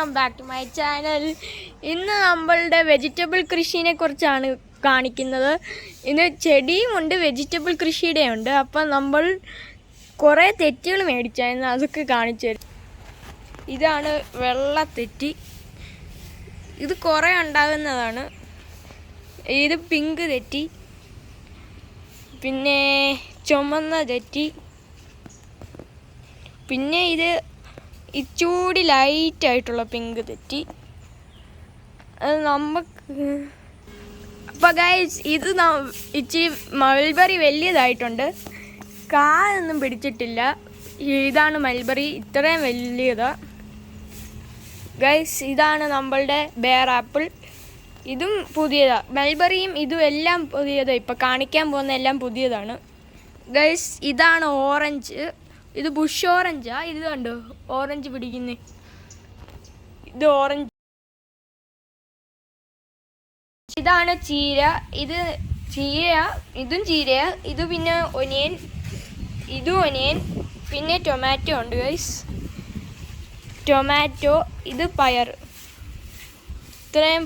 Welcome back to my channel. ഇന്ന് നമ്മളുടെ vegetable കൃഷിയെ കുറിച്ചാണ് കാണിക്കുന്നത്. ഇന്ന് ചെടിയുമുണ്ട്, വെജിറ്റബിൾ കൃഷിയുടെ ഉണ്ട്. അപ്പം നമ്മൾ കുറേ തെറ്റികൾ മേടിച്ചായിരുന്നു, അതൊക്കെ കാണിച്ചു തരും. ഇതാണ് വെള്ള തെറ്റി, ഇത് കുറേ ഉണ്ടാകുന്നതാണ്. ഇത് പിങ്ക് തെറ്റി, പിന്നെ ചുമന്ന തെറ്റി, പിന്നെ ഇത് ഇച്ചൂടി ലൈറ്റായിട്ടുള്ള പിങ്ക് തെറ്റി. അത് നമുക്ക് അപ്പോൾ ഗൈസ് ഇത് ഇച്ചിരി മൾബറി വലിയതായിട്ടുണ്ട്, കായൊന്നും പിടിച്ചിട്ടില്ല. ഇതാണ് മൾബറി, ഇത്രയും വലിയതാണ് ഗൈസ്. ഇതാണ് നമ്മളുടെ ബെയർ ആപ്പിൾ, ഇതും പുതിയതാണ്. മൾബറിയും ഇതും എല്ലാം പുതിയതാണ്, ഇപ്പോൾ കാണിക്കാൻ പോകുന്ന എല്ലാം പുതിയതാണ് ഗൈസ്. ഇതാണ് ഓറഞ്ച്, ഇത് ബുഷ് ഓറഞ്ചാ. ഇത് കണ്ടോ ഓറഞ്ച് പിടിക്കുന്നേ, ഇത് ഓറഞ്ച്. ഇതാണ് ചീര, ഇത് ചീര, ഇതും ചീരയാ. ഇത് പിന്നെ ഒനിയൻ, ഇതും ഒനിയൻ. പിന്നെ ടൊമാറ്റോ ഉണ്ട് ഗൈസ്, ടൊമാറ്റോ. ഇത് പയർ, ഇത്രയും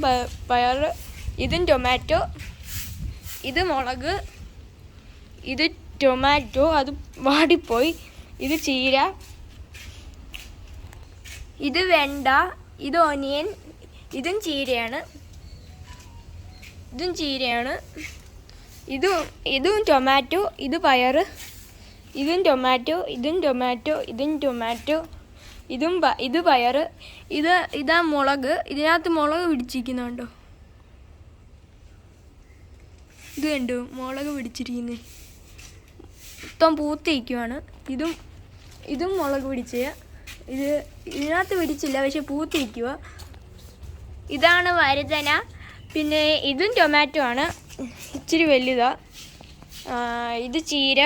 പയർ. ഇതും ടൊമാറ്റോ, ഇത് മുളക്, ഇത് ടൊമാറ്റോ, അത് വാടിപ്പോയി. ഇത് ചീര, ഇത് വെണ്ട, ഇത് ഒനിയൻ, ഇതും ചീരയാണ്, ഇതും ചീരയാണ്. ഇതും ടൊമാറ്റോ, ഇത് പയർ, ഇതും ടൊമാറ്റോ, ഇതും ടൊമാറ്റോ, ഇതും ടൊമാറ്റോ, ഇത് പയർ. ഇതാ മുളക്, ഇതിനകത്ത് മുളക് പിടിച്ചിരിക്കുന്നുണ്ടോ? ഇത് കണ്ടോ മുളക് പിടിച്ചിരിക്കുന്നത്, മൊത്തം പൂത്തിരിക്കുവാണ്. ഇതും മുളക് പിടിച്ച, ഇതിനകത്ത് പിടിച്ചില്ല, പക്ഷെ പൂത്തിരിക്കുക. ഇതാണ് വഴുതന, പിന്നെ ഇതും ടൊമാറ്റോ ആണ്, ഇച്ചിരി വലുതാ. ഇത് ചീര,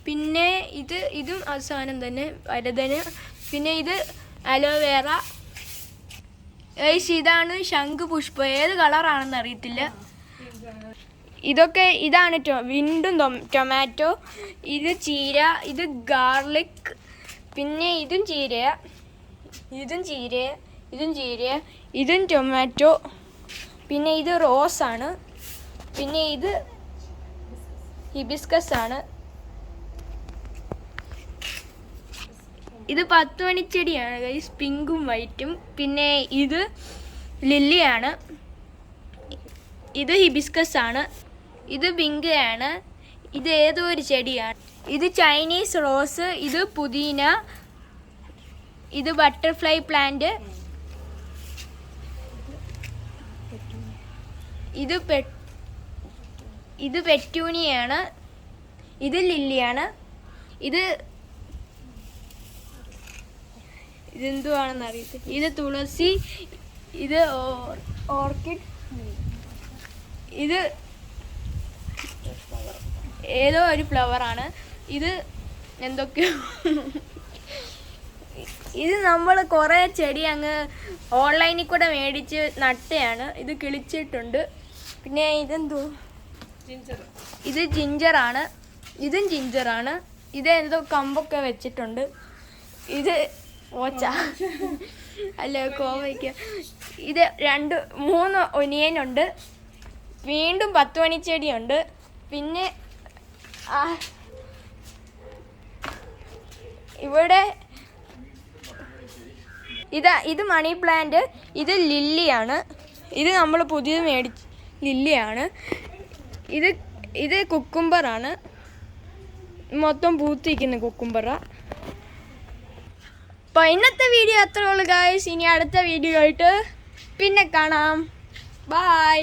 പിന്നെ ഇതും അവസാനം തന്നെ വഴുതന. പിന്നെ ഇത് അലോവേറ. ഇതാണ് ശംഖുപുഷ്പം, ഏത് കളറാണെന്ന് അറിയത്തില്ല. ഇതാണ് വീണ്ടും ടൊമാറ്റോ, ഇത് ചീര, ഇത് ഗാർലിക്, പിന്നെ ഇതും ചീര, ഇതും ചീര, ഇതും ചീര, ഇതും ടൊമാറ്റോ. പിന്നെ ഇത് റോസാണ്, പിന്നെ ഇത് ഹിബിസ്കസ് ആണ്. ഇത് 10 മണിച്ചെടിയാണ് ഗൈസ്, പിങ്കും വൈറ്റും. പിന്നെ ഇത് ലില്ലിയാണ്, ഇത് ഹിബിസ്കസ് ആണ്, ഇത് പിങ്ക് ആണ്, ഇത് ഏതോ ഒരു ചെടിയാണ്. ഇത് ചൈനീസ് റോസ്, ഇത് പുതിന, ഇത് ബട്ടർഫ്ലൈ പ്ലാന്റ്, ഇത് പെറ്റൂണിയാണ്, ഇത് ലില്ലിയാണ്, ഇതെന്തുവാണെന്ന് അറിയത്തില്ല. ഇത് തുളസി, ഇത് ഓർക്കിഡ്, ഇത് ഏതോ ഒരു ഫ്ലവറാണ്. ഇത് എന്തൊക്കെയോ. ഇത് നമ്മൾ കുറേ ചെടി അങ്ങ് ഓൺലൈനിൽ കൂടെ മേടിച്ച് നട്ടയാണ്, ഇത് കിളിച്ചിട്ടുണ്ട്. പിന്നെ ഇതെന്തോ, ഇത് ജിഞ്ചറാണ്, ഇതും ജിഞ്ചറാണ്. ഇത് എന്തോ കമ്പൊക്കെ വെച്ചിട്ടുണ്ട്. ഇത് ഓച്ച അല്ല കോവയ്ക്ക. ഇത് 2-3 ഒനിയനുണ്ട്. വീണ്ടും 10 മണിച്ചെടിയുണ്ട്. പിന്നെ ഇവിടെ ഇത് മണി പ്ലാന്റ്, ഇത് ലില്ലിയാണ്. ഇത് നമ്മൾ പുതിയത് മേടിച്ച് ലില്ലിയാണ്. ഇത് കുക്കുംബറാണ്, മൊത്തം പൂത്തിരിക്കുന്ന കുക്കുംബറാ. അപ്പോൾ ഇന്നത്തെ വീഡിയോ അത്രേ ഉള്ളൂ ഗായ്സ്. ഇനി അടുത്ത വീഡിയോ ആയിട്ട് പിന്നെ കാണാം. ബൈ.